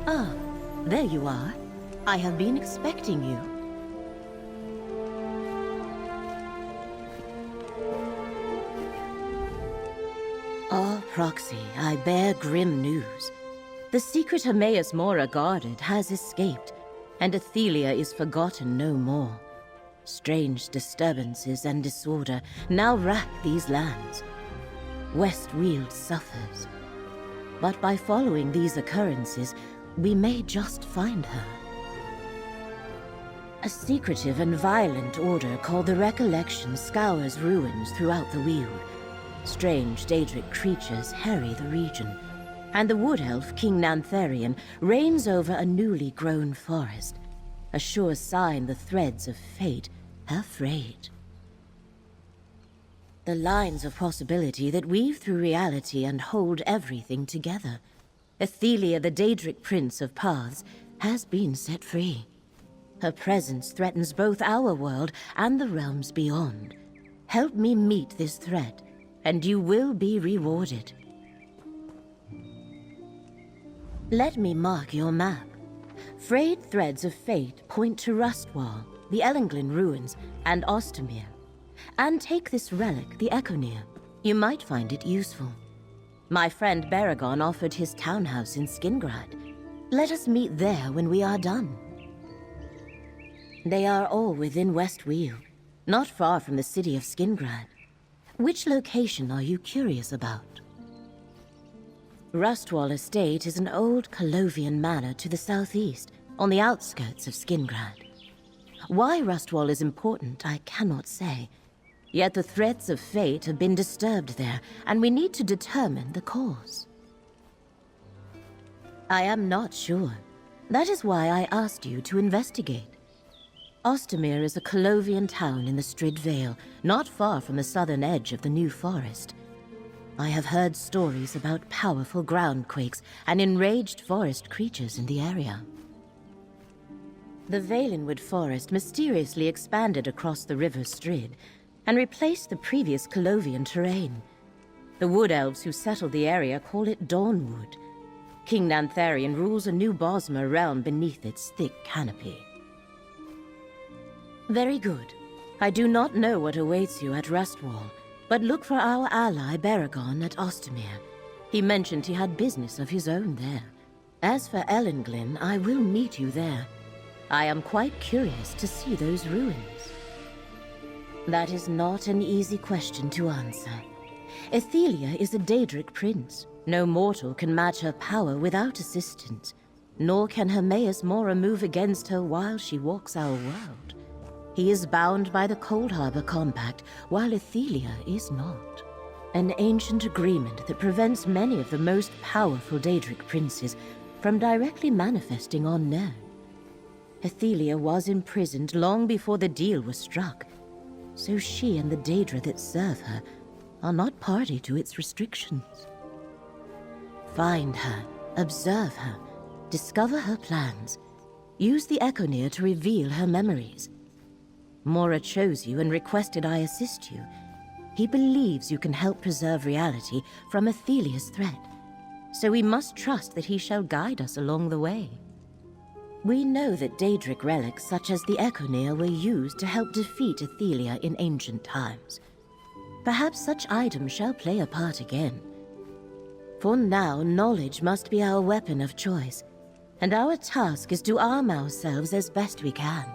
Ah, there you are. I have been expecting you. Ah, Proxy, I bear grim news. The secret Hermaeus Mora guarded has escaped, and Athelia is forgotten no more. Strange disturbances and disorder now rack these lands. Westweald suffers. But by following these occurrences, we may just find her. A secretive and violent order called the Recollection scours ruins throughout the Weald. Strange Daedric creatures harry the region, and the wood elf King Nantharian reigns over a newly grown forest, a sure sign the threads of fate have frayed. The lines of possibility that weave through reality and hold everything together. Athelia, the Daedric Prince of Paths, has been set free. Her presence threatens both our world and the realms beyond. Help me meet this threat, and you will be rewarded. Let me mark your map. Frayed threads of fate point to Rustwall, the Ellenglin ruins, and Ostermere. And take this relic, the Echoneer. You might find it useful. My friend Baragon offered his townhouse in Skingrad. Let us meet there when we are done. They are all within Westweald, not far from the city of Skingrad. Which location are you curious about? Rustwall Estate is an old Colovian manor to the southeast, on the outskirts of Skingrad. Why Rustwall is important, I cannot say. Yet the threads of fate have been disturbed there, and we need to determine the cause. I am not sure. That is why I asked you to investigate. Ostermere is a Colovian town in the Strid Vale, not far from the southern edge of the New Forest. I have heard stories about powerful groundquakes and enraged forest creatures in the area. The Valenwood Forest mysteriously expanded across the River Strid and replaced the previous Colovian terrain. The wood elves who settled the area call it Dawnwood. King Nantharian rules a new Bosmer realm beneath its thick canopy. Very good. I do not know what awaits you at Rustwall, but look for our ally Baragon at Ostermere. He mentioned he had business of his own there. As for Ellenglin, I will meet you there. I am quite curious to see those ruins. That is not an easy question to answer. Athelia is a Daedric prince. No mortal can match her power without assistance, nor can Hermaeus Mora move against her while she walks our world. He is bound by the Cold Harbor Compact, while Athelia is not. An ancient agreement that prevents many of the most powerful Daedric princes from directly manifesting on Nern. Athelia was imprisoned long before the deal was struck, so she and the Daedra that serve her are not party to its restrictions. Find her, observe her, discover her plans. Use the Echoneer to reveal her memories. Mora chose you and requested I assist you. He believes you can help preserve reality from Athelia's threat, so we must trust that he shall guide us along the way. We know that Daedric relics such as the Echoneer were used to help defeat Athelia in ancient times. Perhaps such items shall play a part again. For now, knowledge must be our weapon of choice, and our task is to arm ourselves as best we can.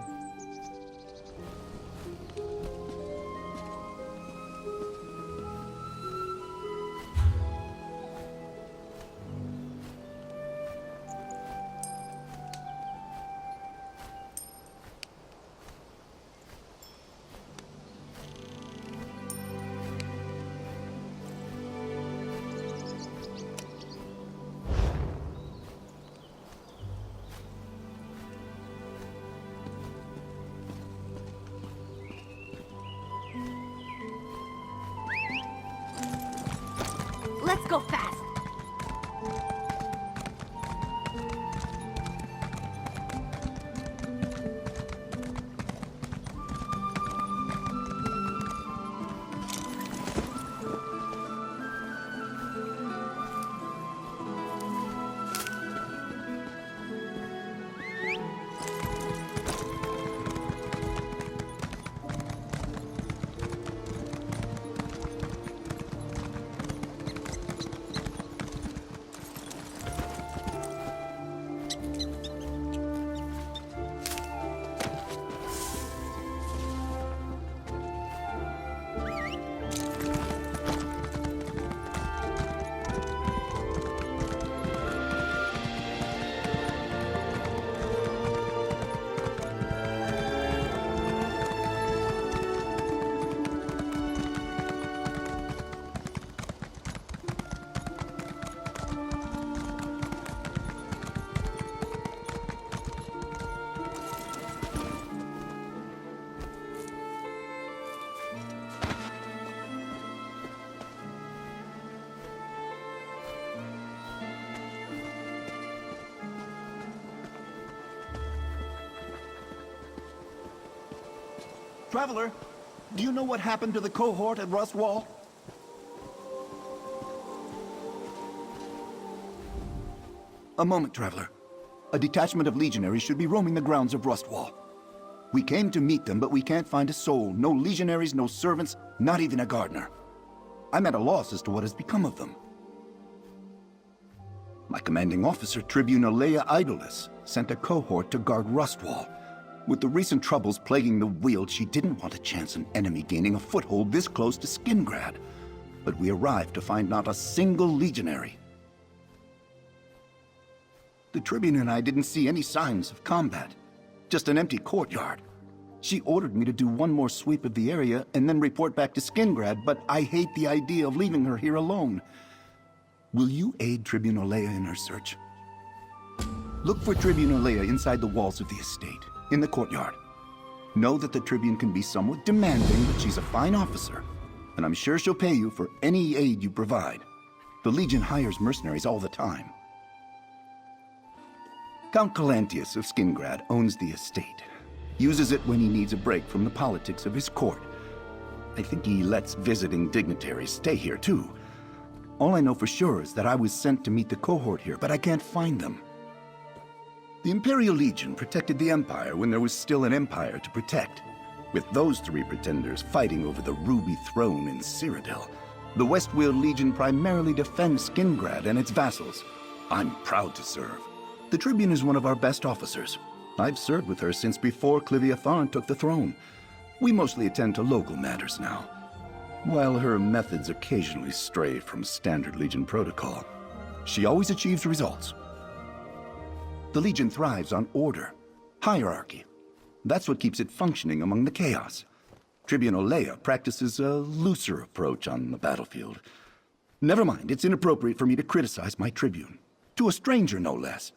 Traveler, do you know what happened to the cohort at Rustwall? A moment, Traveler. A detachment of legionaries should be roaming the grounds of Rustwall. We came to meet them, but we can't find a soul. No legionaries, no servants, not even a gardener. I'm at a loss as to what has become of them. My commanding officer, Tribune Alea Idolus, sent a cohort to guard Rustwall. With the recent troubles plaguing the Weald, she didn't want to chance an enemy gaining a foothold this close to Skingrad. But we arrived to find not a single legionary. The Tribune and I didn't see any signs of combat. Just an empty courtyard. She ordered me to do one more sweep of the area and then report back to Skingrad, but I hate the idea of leaving her here alone. Will you aid Tribune Alea in her search? Look for Tribune Alea inside the walls of the estate, in the courtyard. Know that the Tribune can be somewhat demanding, but she's a fine officer, and I'm sure she'll pay you for any aid you provide. The Legion hires mercenaries all the time. Count Calantius of Skingrad owns the estate. Uses it when he needs a break from the politics of his court. I think he lets visiting dignitaries stay here too. All I know for sure is that I was sent to meet the cohort here, but I can't find them. The Imperial Legion protected the Empire when there was still an Empire to protect. With those three pretenders fighting over the Ruby Throne in Cyrodiil, the Westweald Legion primarily defends Skingrad and its vassals. I'm proud to serve. The Tribune is one of our best officers. I've served with her since before Clivia Tharn took the throne. We mostly attend to local matters now, while her methods occasionally stray from standard Legion protocol. She always achieves results. The Legion thrives on order, hierarchy. That's what keeps it functioning among the chaos. Tribune Alea practices a looser approach on the battlefield. Never mind, it's inappropriate for me to criticize my Tribune. To a stranger, no less.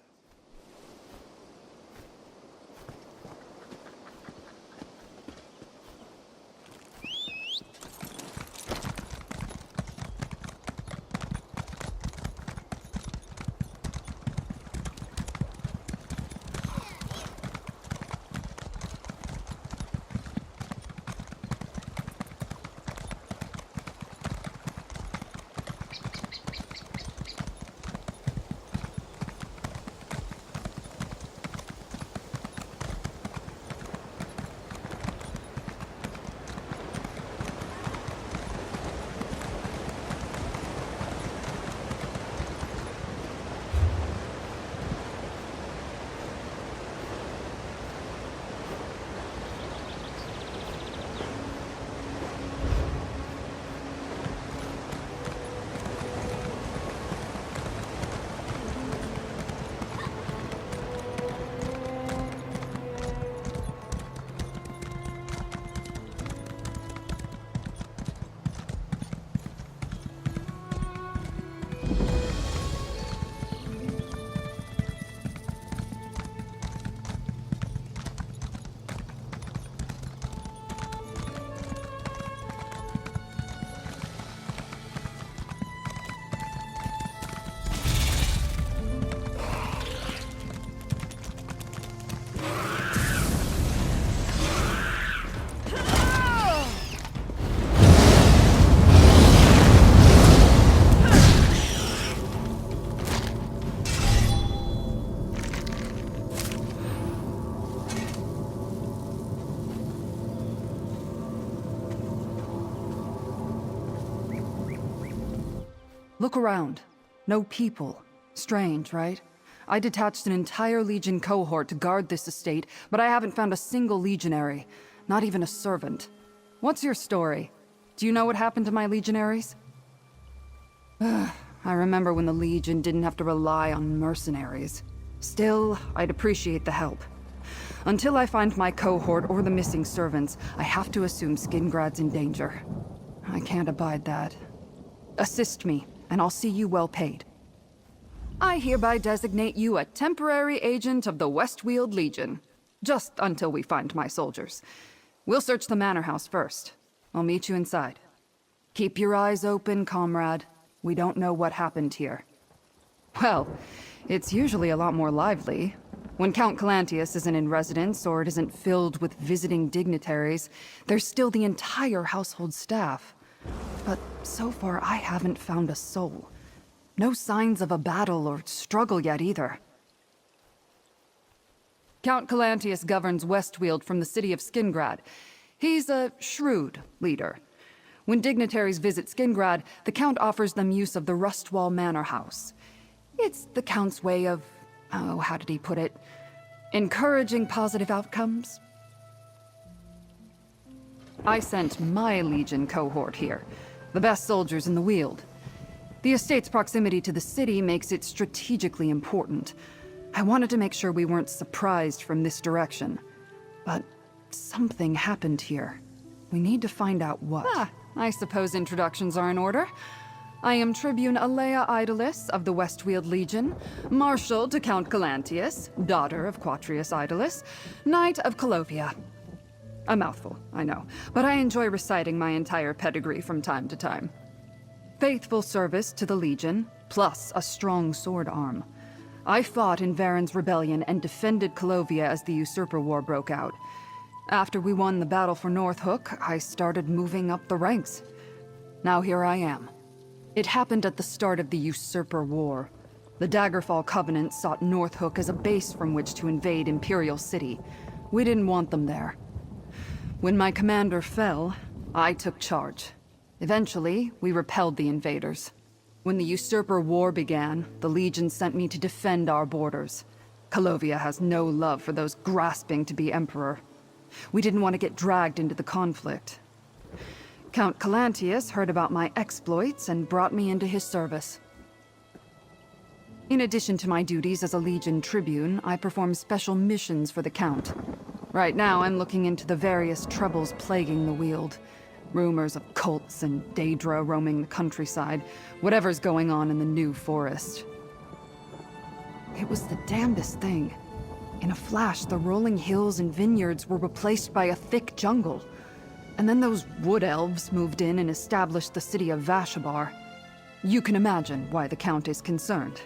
Look around. No people. Strange, right? I detached an entire Legion cohort to guard this estate, but I haven't found a single legionary. Not even a servant. What's your story? Do you know what happened to my legionaries? I remember when the Legion didn't have to rely on mercenaries. Still, I'd appreciate the help. Until I find my cohort or the missing servants, I have to assume Skingrad's in danger. I can't abide that. Assist me, and I'll see you well paid. I hereby designate you a temporary agent of the Westweald Legion. Just until we find my soldiers. We'll search the manor house first. I'll meet you inside. Keep your eyes open, comrade. We don't know what happened here. Well, it's usually a lot more lively. When Count Calantius isn't in residence or it isn't filled with visiting dignitaries, there's still the entire household staff. But so far, I haven't found a soul. No signs of a battle or struggle yet either. Count Calantius governs Westweald from the city of Skingrad. He's a shrewd leader. When dignitaries visit Skingrad, the Count offers them use of the Rustwall Manor House. It's the Count's way of, oh, how did he put it? Encouraging positive outcomes? I sent my Legion cohort here, the best soldiers in the Weald. The estate's proximity to the city makes it strategically important. I wanted to make sure we weren't surprised from this direction. But something happened here. We need to find out what. I suppose introductions are in order. I am Tribune Alea Idolus of the Westweald Legion, Marshal to Count Calantius, daughter of Quatrius Idolus, Knight of Colovia. A mouthful, I know, but I enjoy reciting my entire pedigree from time to time. Faithful service to the Legion, plus a strong sword arm. I fought in Varen's rebellion and defended Colovia as the Usurper War broke out. After we won the battle for Northhook, I started moving up the ranks. Now here I am. It happened at the start of the Usurper War. The Daggerfall Covenant sought Northhook as a base from which to invade Imperial City. We didn't want them there. When my commander fell, I took charge. Eventually, we repelled the invaders. When the Usurper War began, the Legion sent me to defend our borders. Colovia has no love for those grasping to be Emperor. We didn't want to get dragged into the conflict. Count Calantius heard about my exploits and brought me into his service. In addition to my duties as a Legion Tribune, I perform special missions for the Count. Right now, I'm looking into the various troubles plaguing the Weald. Rumors of cults and Daedra roaming the countryside, whatever's going on in the New Forest. It was the damnedest thing. In a flash, the rolling hills and vineyards were replaced by a thick jungle. And then those wood elves moved in and established the city of Vashabar. You can imagine why the Count is concerned.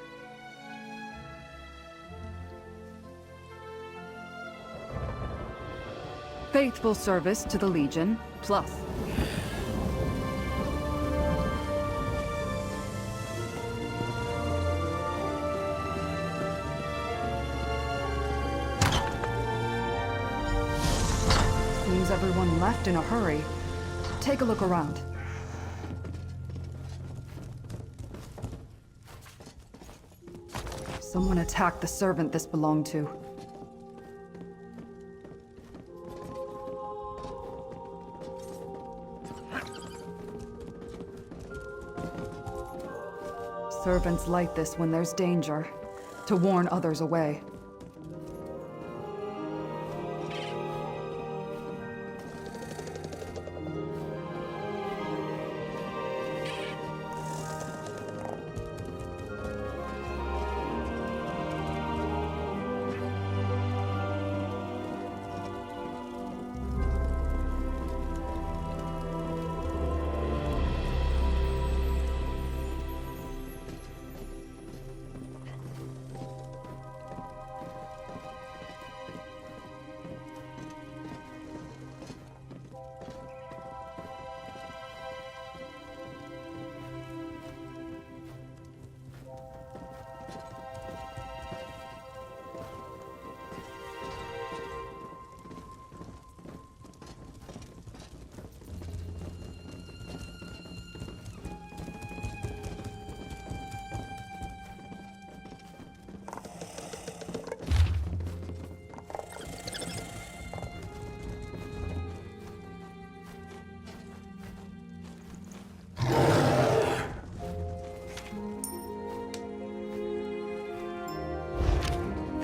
Faithful service to the Legion, plus. Seems everyone left in a hurry. Take a look around. Someone attacked the servant this belonged to. Servants light this when there's danger, to warn others away.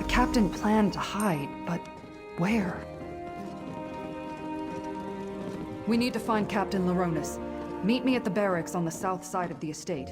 Captain planned to hide, but where? We need to find Captain Laronis. Meet me at the barracks on the south side of the estate.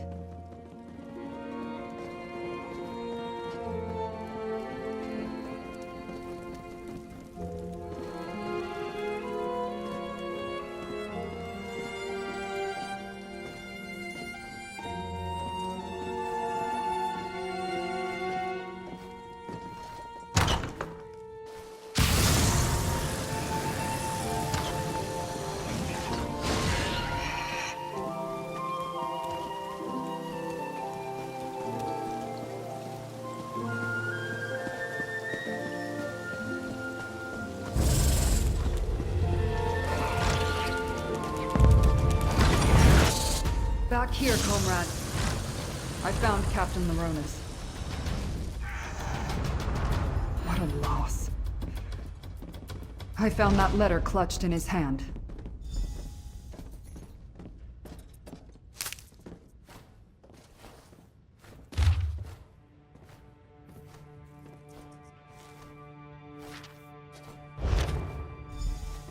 Here, comrade. I found Captain Laronis. What a loss. I found that letter clutched in his hand.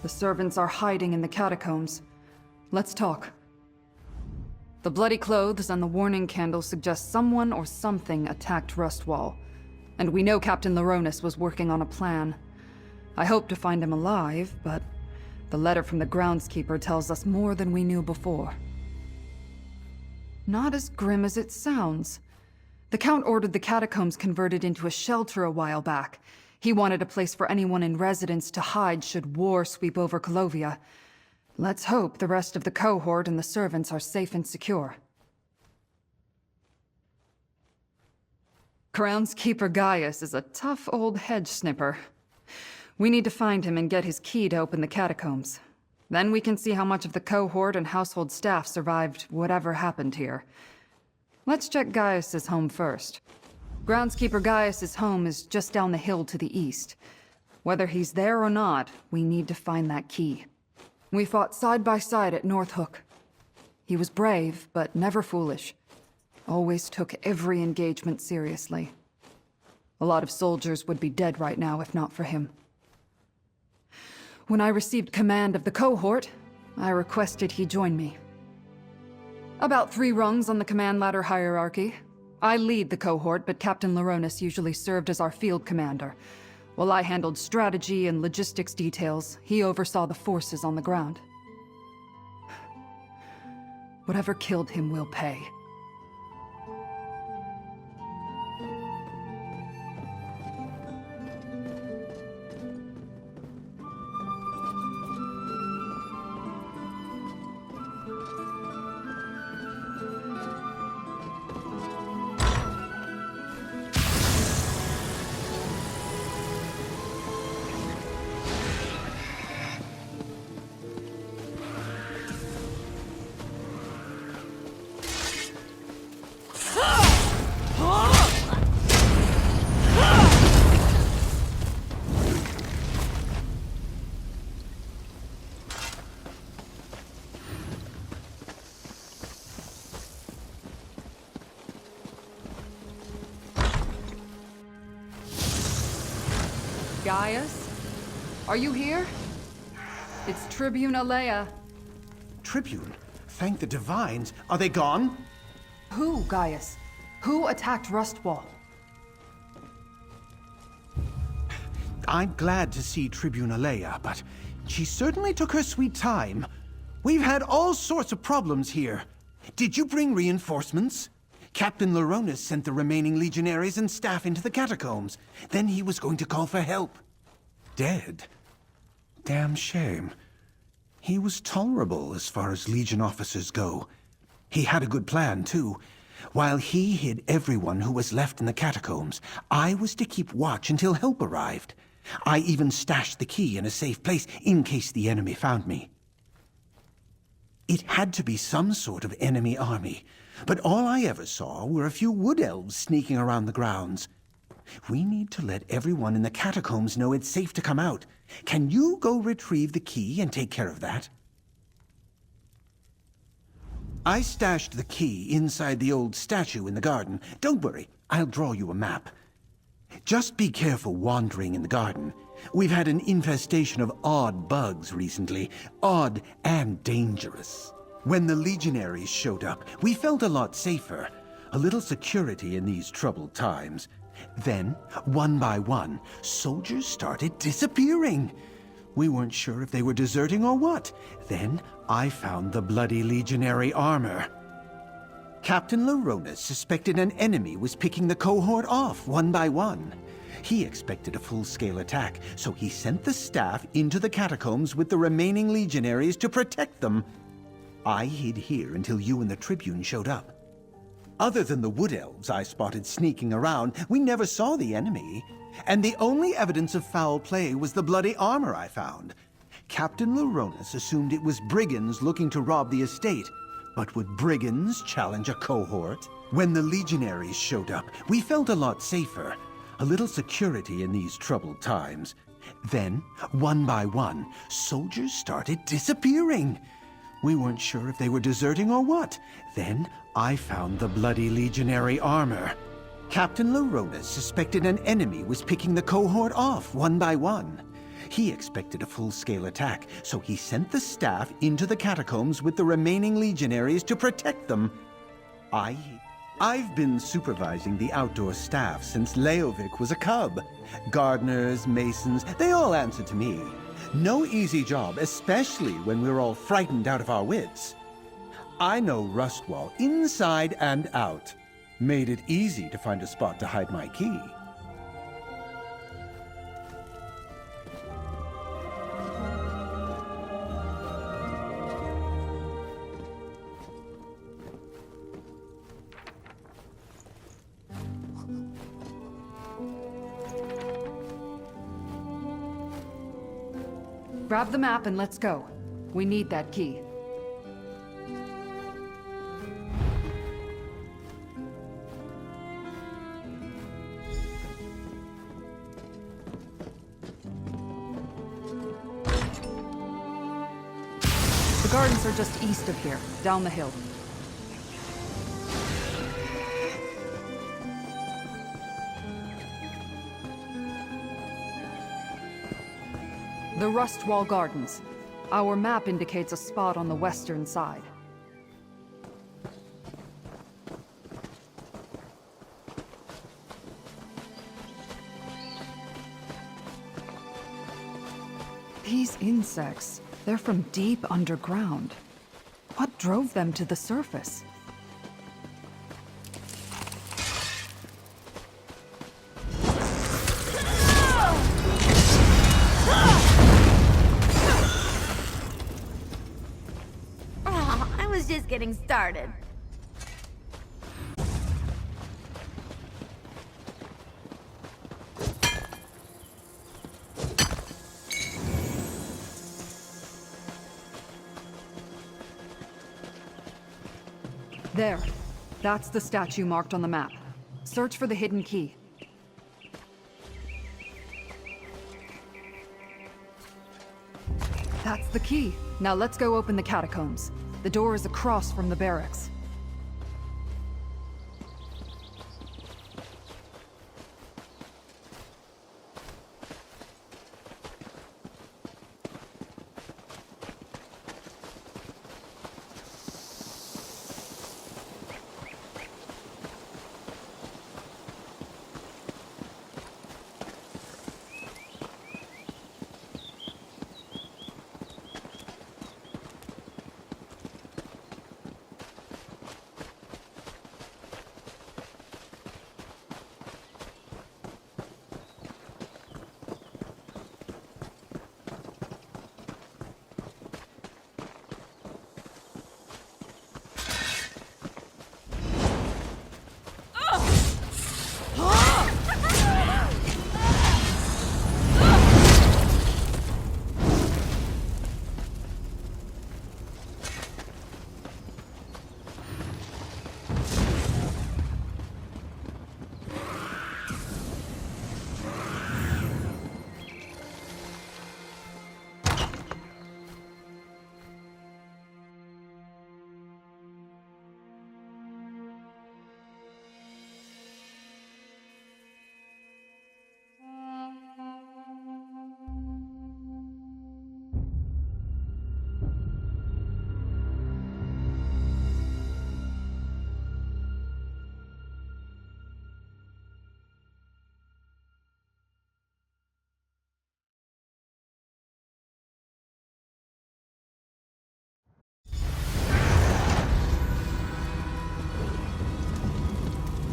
The servants are hiding in the catacombs. Let's talk. The bloody clothes and the warning candles suggest someone or something attacked Rustwall. And we know Captain Laronis was working on a plan. I hope to find him alive, but the letter from the groundskeeper tells us more than we knew before. Not as grim as it sounds. The Count ordered the catacombs converted into a shelter a while back. He wanted a place for anyone in residence to hide should war sweep over Colovia. Let's hope the rest of the cohort and the servants are safe and secure. Groundskeeper Gaius is a tough old hedge snipper. We need to find him and get his key to open the catacombs. Then we can see how much of the cohort and household staff survived whatever happened here. Let's check Gaius's home first. Groundskeeper Gaius's home is just down the hill to the east. Whether he's there or not, we need to find that key. We fought side by side at North Hook. He was brave, but never foolish. Always took every engagement seriously. A lot of soldiers would be dead right now if not for him. When I received command of the cohort, I requested he join me. About 3 rungs on the command ladder hierarchy. I lead the cohort, but Captain Laronis usually served as our field commander. While I handled strategy and logistics details, he oversaw the forces on the ground. Whatever killed him will pay. Gaius? Are you here? It's Tribune Alea. Tribune? Thank the Divines. Are they gone? Who, Gaius? Who attacked Rustwall? I'm glad to see Tribune Alea, but she certainly took her sweet time. We've had all sorts of problems here. Did you bring reinforcements? Captain Laronis sent the remaining legionaries and staff into the catacombs. Then he was going to call for help. Dead? Damn shame. He was tolerable as far as Legion officers go. He had a good plan, too. While he hid everyone who was left in the catacombs, I was to keep watch until help arrived. I even stashed the key in a safe place in case the enemy found me. It had to be some sort of enemy army, but all I ever saw were a few wood elves sneaking around the grounds. We need to let everyone in the catacombs know it's safe to come out. Can you go retrieve the key and take care of that? I stashed the key inside the old statue in the garden. Don't worry, I'll draw you a map. Just be careful wandering in the garden. We've had an infestation of odd bugs recently. Odd and dangerous. When the legionaries showed up, we felt a lot safer. A little security in these troubled times. Then, one by one, soldiers started disappearing. We weren't sure if they were deserting or what. Then, I found the bloody legionary armor. Captain Laronis suspected an enemy was picking the cohort off one by one. He expected a full-scale attack, so he sent the staff into the catacombs with the remaining legionaries to protect them. I hid here until you and the Tribune showed up. Other than the wood elves I spotted sneaking around, we never saw the enemy. And the only evidence of foul play was the bloody armor I found. Captain Laronis assumed it was brigands looking to rob the estate, But would brigands challenge a cohort? When the legionaries showed up, we felt a lot safer. A little security in these troubled times. Then, one by one, soldiers started disappearing. We weren't sure if they were deserting or what. Then, I found the bloody legionary armor. Captain Laronas suspected an enemy was picking the cohort off one by one. He expected a full-scale attack, so he sent the staff into the catacombs with the remaining legionaries to protect them. I've been supervising the outdoor staff since Leovic was a cub. Gardeners, masons, they all answer to me. No easy job, especially when we're all frightened out of our wits. I know Rustwall inside and out. Made it easy to find a spot to hide my key. Grab the map and let's go. We need that key. The gardens are just east of here, down the hill. The Rustwall Gardens. Our map indicates a spot on the western side. These insects, they're from deep underground. What drove them to the surface? Just getting started. There. That's the statue marked on the map. Search for the hidden key. That's the key. Now let's go open the catacombs. The door is across from the barracks.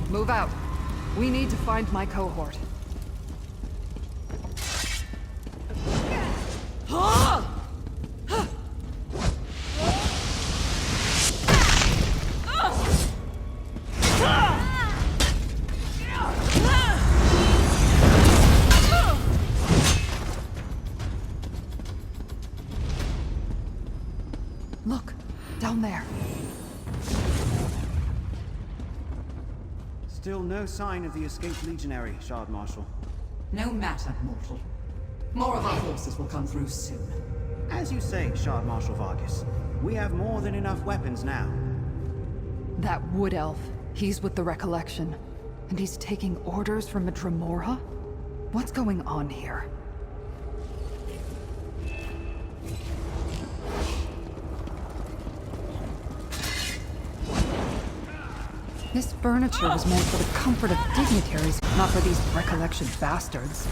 Move out. We need to find my cohort. Look, down there. Still no sign of the escaped legionary, Shard Marshal. No matter, mortal. More of our forces will come through soon. As you say, Shard Marshal Vargas, we have more than enough weapons now. That wood elf, he's with the Recollection. And he's taking orders from a Dremora? What's going on here? This furniture was meant for the comfort of dignitaries, not for these Recollection bastards.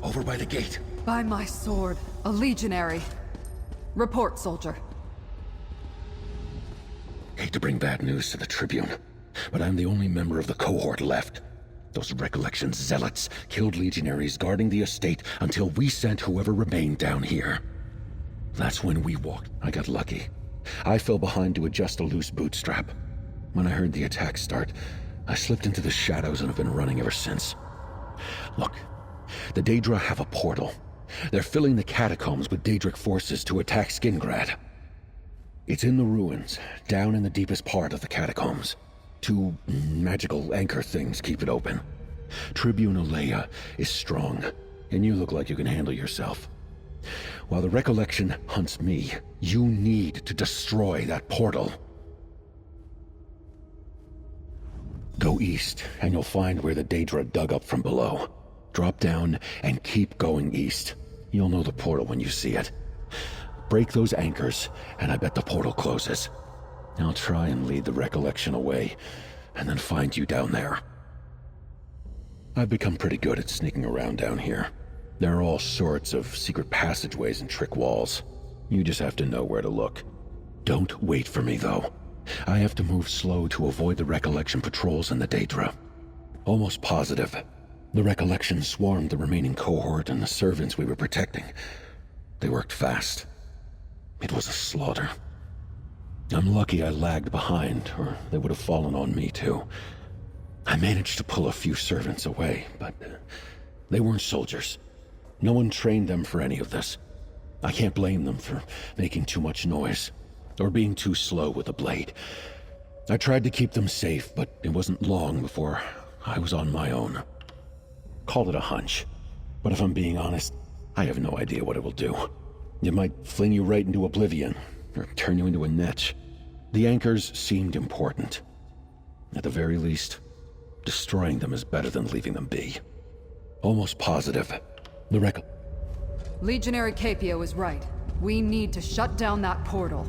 Over by the gate. By my sword, a legionary. Report, soldier. Hate to bring bad news to the Tribune, but I'm the only member of the cohort left. Those Recollection zealots killed legionaries guarding the estate until we sent whoever remained down here. That's when we walked. I got lucky. I fell behind to adjust a loose bootstrap. When I heard the attack start, I slipped into the shadows and have been running ever since. Look, the Daedra have a portal. They're filling the catacombs with Daedric forces to attack Skingrad. It's in the ruins, down in the deepest part of the catacombs. Two magical anchor things keep it open. Tribune Alea is strong, and you look like you can handle yourself. While the Recollection hunts me, you need to destroy that portal. Go east, and you'll find where the Daedra dug up from below. Drop down and keep going east. You'll know the portal when you see it. Break those anchors, and I bet the portal closes. I'll try and lead the Recollection away, and then find you down there. I've become pretty good at sneaking around down here. There are all sorts of secret passageways and trick walls. You just have to know where to look. Don't wait for me, though. I have to move slow to avoid the Recollection patrols and the Daedra. Almost positive. The Recollection swarmed the remaining cohort and the servants we were protecting. They worked fast. It was a slaughter. I'm lucky I lagged behind, or they would have fallen on me too. I managed to pull a few servants away, but they weren't soldiers. No one trained them for any of this. I can't blame them for making too much noise, or being too slow with the blade. I tried to keep them safe, but it wasn't long before I was on my own. Call it a hunch, but if I'm being honest, I have no idea what it will do. It might fling you right into oblivion, or turn you into a netch. The anchors seemed important. At the very least, destroying them is better than leaving them be. Almost positive. The Legionary Capio is right. We need to shut down that portal.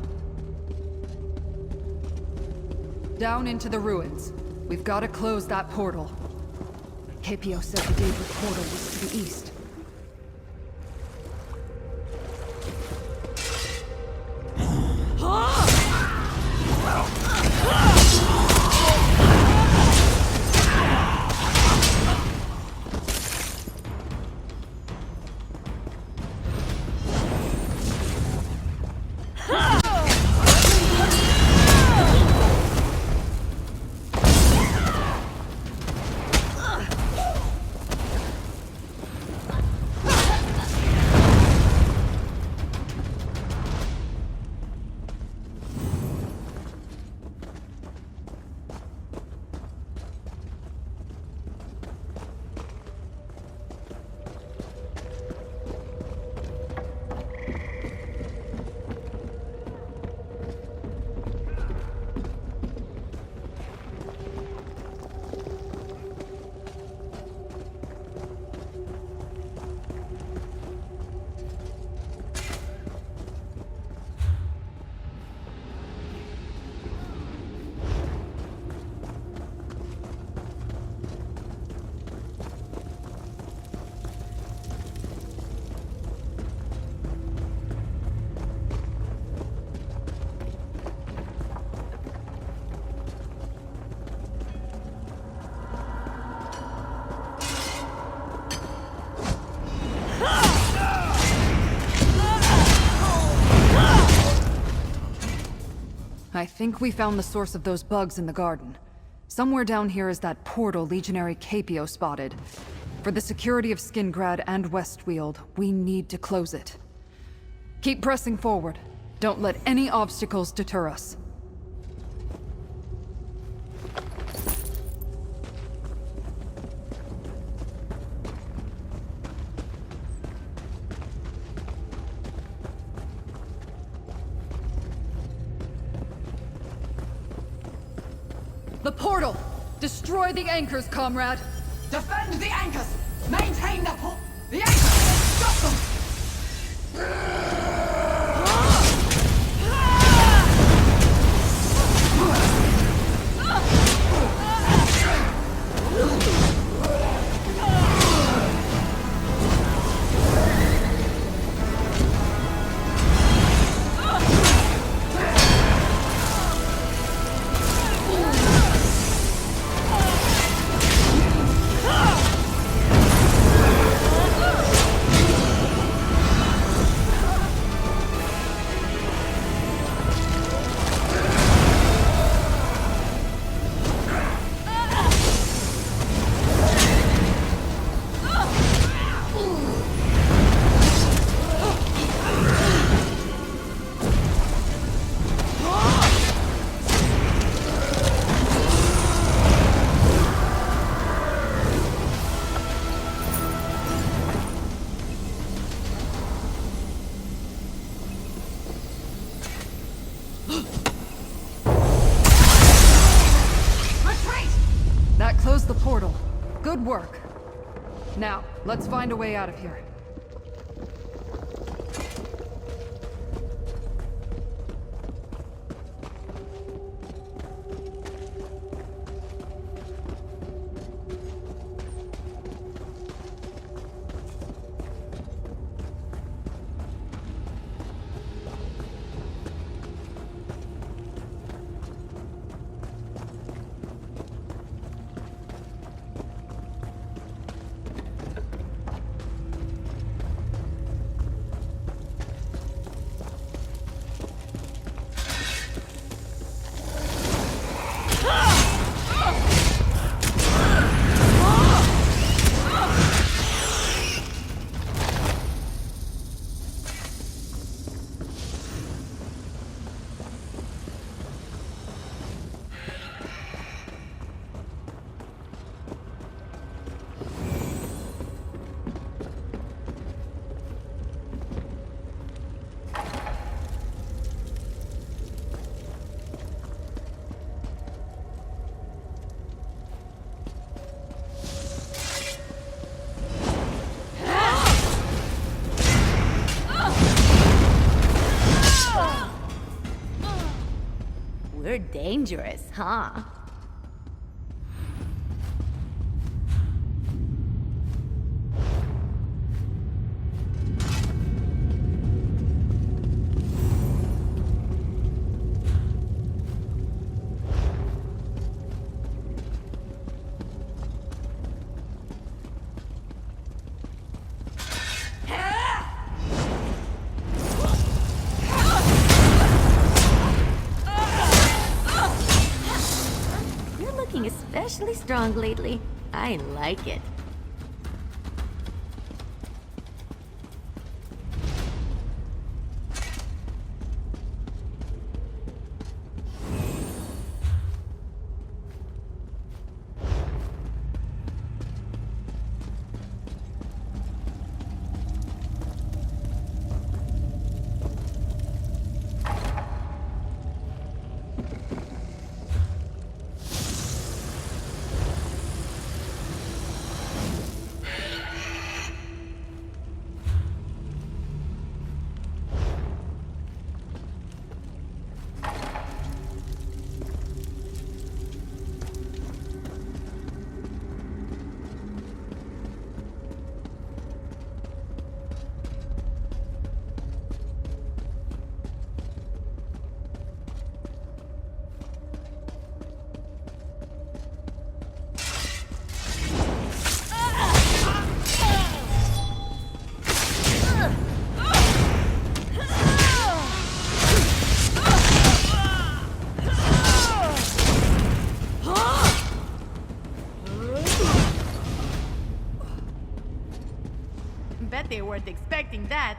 Down into the ruins. We've got to close that portal. Capio said the Daedric portal was to the east. think we found the source of those bugs in the garden. Somewhere down here is that portal Legionary Capio spotted. For the security of Skingrad and Westweald, we need to close it. Keep pressing forward. Don't let any obstacles deter us. The portal! Destroy the anchors, comrade! Defend the anchors! Maintain the anchors! Stop them! Close the portal. Good work. Now, let's find a way out of here. We're dangerous, huh? Especially strong lately. I like it. they weren't expecting that.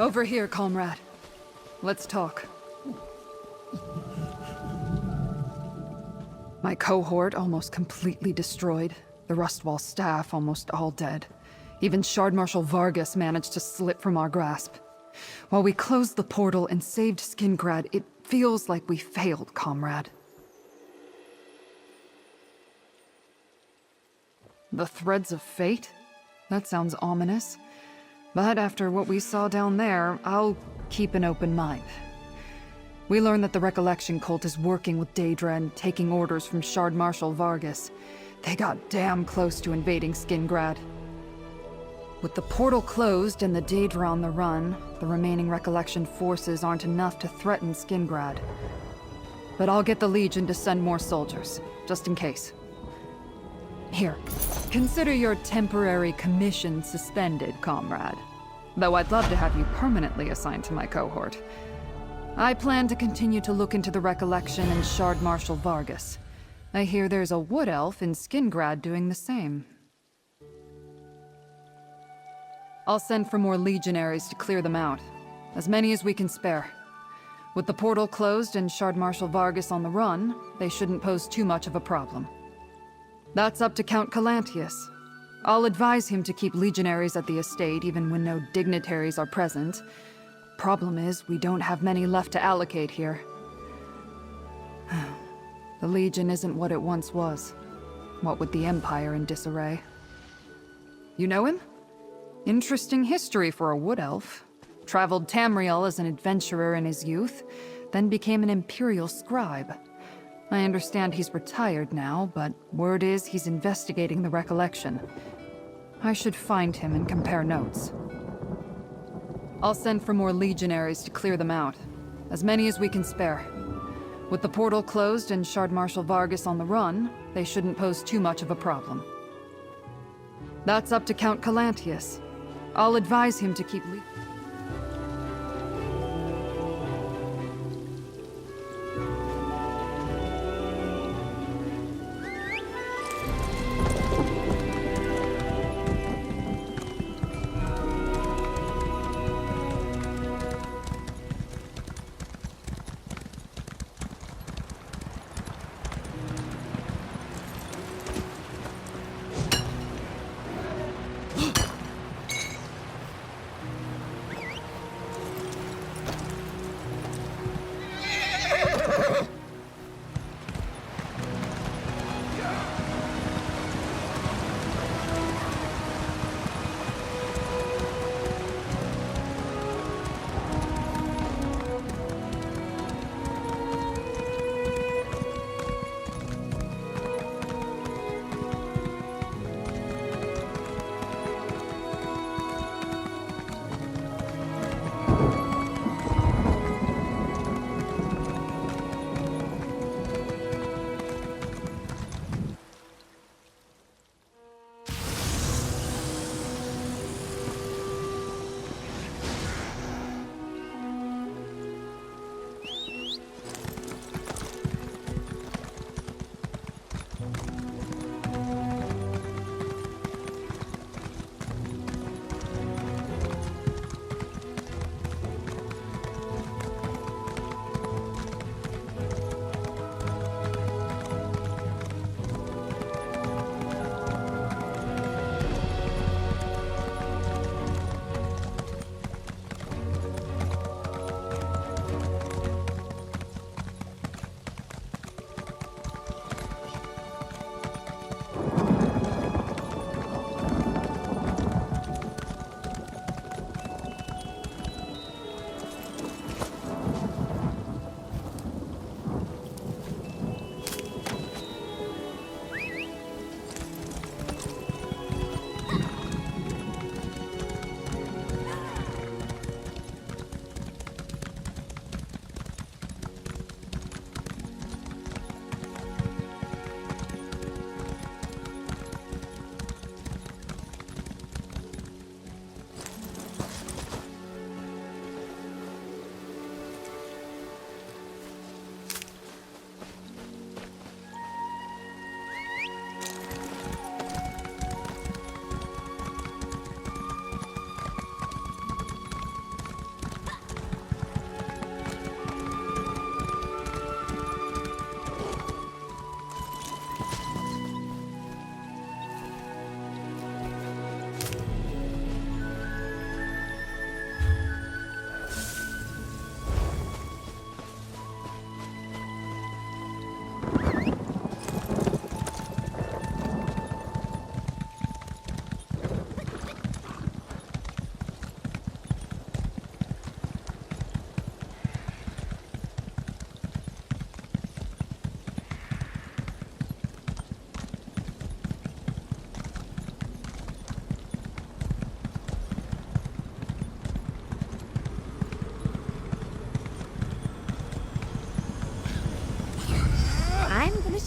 Over here, comrade. Let's talk. My cohort almost completely destroyed. The Rustwall staff almost all dead. Even Shard Marshal Vargas managed to slip from our grasp. While we closed the portal and saved Skingrad, it feels like we failed, comrade. The threads of fate? That sounds ominous. But after what we saw down there, I'll keep an open mind. We learned that the Recollection cult is working with Daedra and taking orders from Shard Marshal Vargas. They got damn close to invading Skingrad. With the portal closed and the Daedra on the run, the remaining Recollection forces aren't enough to threaten Skingrad. But I'll get the Legion to send more soldiers, just in case. Here, consider your temporary commission suspended, comrade. Though I'd love to have you permanently assigned to my cohort. I plan to continue to look into the Recollection and Shard Marshal Vargas. I hear there's a wood elf in Skingrad doing the same. I'll send for more legionaries to clear them out. As many as we can spare. With the portal closed and Shard Marshal Vargas on the run, they shouldn't pose too much of a problem. That's up to Count Calantius. I'll advise him to keep legionaries at the estate even when no dignitaries are present. Problem is, we don't have many left to allocate here. The Legion isn't what it once was. What with the Empire in disarray. You know him? Interesting history for a wood elf. Traveled Tamriel as an adventurer in his youth, then became an Imperial scribe. I understand he's retired now, but word is he's investigating the Recollection. I should find him and compare notes. I'll send for more legionaries to clear them out. As many as we can spare. With the portal closed and Shard Marshal Vargas on the run, they shouldn't pose too much of a problem. That's up to Count Calantius. I'll advise him to keep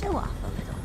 show off a little.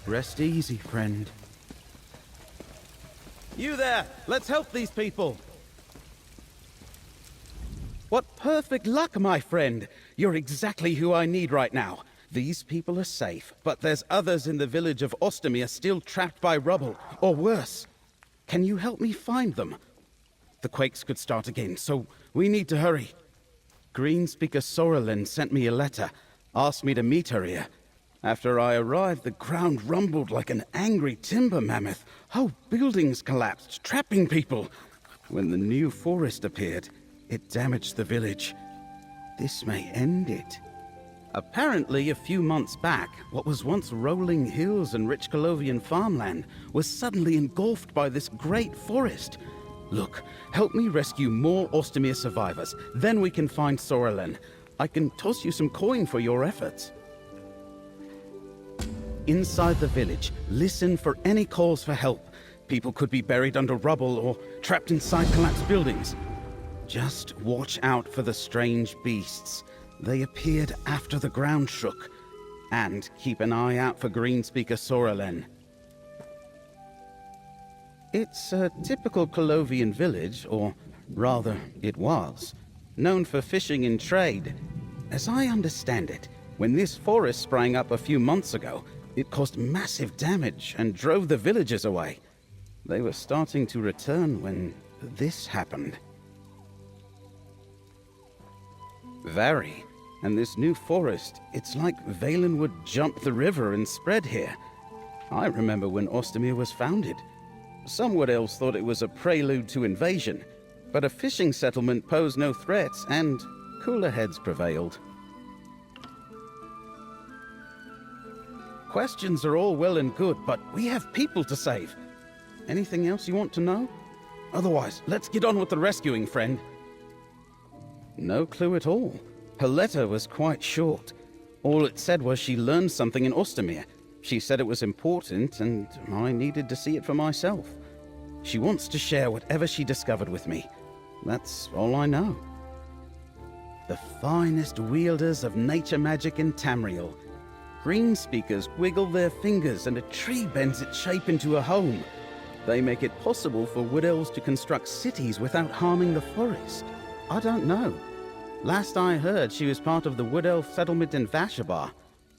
Rest easy, friend. You there! Let's help these people! What perfect luck, my friend! You're exactly who I need right now. These people are safe, but there's others in the village of Ostomir still trapped by rubble, or worse. Can you help me find them? The quakes could start again, so we need to hurry. Greenspeaker Sorrelin sent me a letter, asked me to meet her here. After I arrived, the ground rumbled like an angry timber mammoth. Whole buildings collapsed, trapping people. When the new forest appeared, it damaged the village. This may end it. Apparently, a few months back, what was once rolling hills and rich Colovian farmland was suddenly engulfed by this great forest. Look, help me rescue more Ostomir survivors. Then we can find Sorrelin. I can toss you some coin for your efforts. Inside the village, listen for any calls for help. People could be buried under rubble or trapped inside collapsed buildings. Just watch out for the strange beasts. They appeared after the ground shook. And keep an eye out for Greenspeaker Sorrelin. It's a typical Colovian village, or rather, it was, known for fishing and trade. As I understand it, when this forest sprang up a few months ago, it caused massive damage and drove the villagers away. They were starting to return when this happened. Very. And this new forest, it's like Valenwood jumped the river and spread here. I remember when Ostamir was founded. Some Wood Elves thought it was a prelude to invasion, but a fishing settlement posed no threats, and cooler heads prevailed. Questions are all well and good, but we have people to save. Anything else you want to know? Otherwise, let's get on with the rescuing, friend. No clue at all. Her letter was quite short. All it said was she learned something in Ostamir. She said it was important, and I needed to see it for myself. She wants to share whatever she discovered with me. That's all I know. The finest wielders of nature magic in Tamriel. Green speakers wiggle their fingers and a tree bends its shape into a home. They make it possible for Wood Elves to construct cities without harming the forest. I don't know. Last I heard, she was part of the Wood Elf settlement in Vashabar.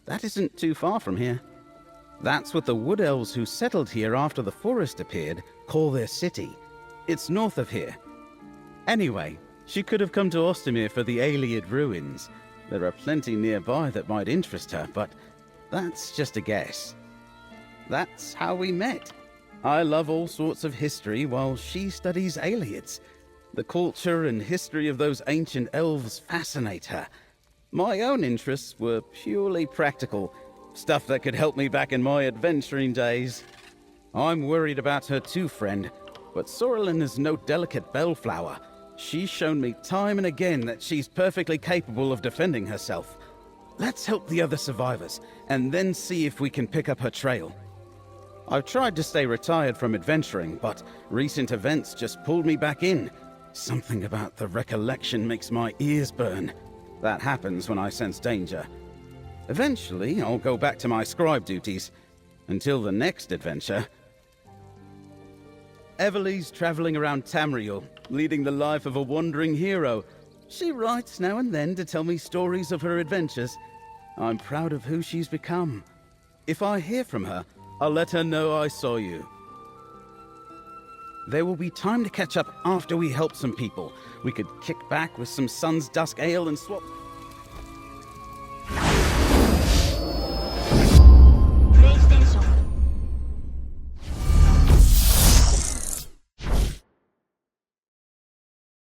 That isn't too far from here. That's what the Wood Elves who settled here after the forest appeared call their city. It's north of here. Anyway, she could have come to Ostamir for the Ayleid ruins. There are plenty nearby that might interest her, but that's just a guess. That's how we met. I love all sorts of history while she studies Ayleids. The culture and history of those ancient elves fascinate her. My own interests were purely practical, stuff that could help me back in my adventuring days. I'm worried about her too, friend, but Sorrelin is no delicate bellflower. She's shown me time and again that she's perfectly capable of defending herself. Let's help the other survivors, and then see if we can pick up her trail. I've tried to stay retired from adventuring, but recent events just pulled me back in. Something about the recollection makes my ears burn. That happens when I sense danger. Eventually, I'll go back to my scribe duties. Until the next adventure. Everly's traveling around Tamriel, leading the life of a wandering hero. She writes now and then to tell me stories of her adventures. I'm proud of who she's become. If I hear from her, I'll let her know I saw you. There will be time to catch up after we help some people. We could kick back with some Sun's Dusk Ale and swap...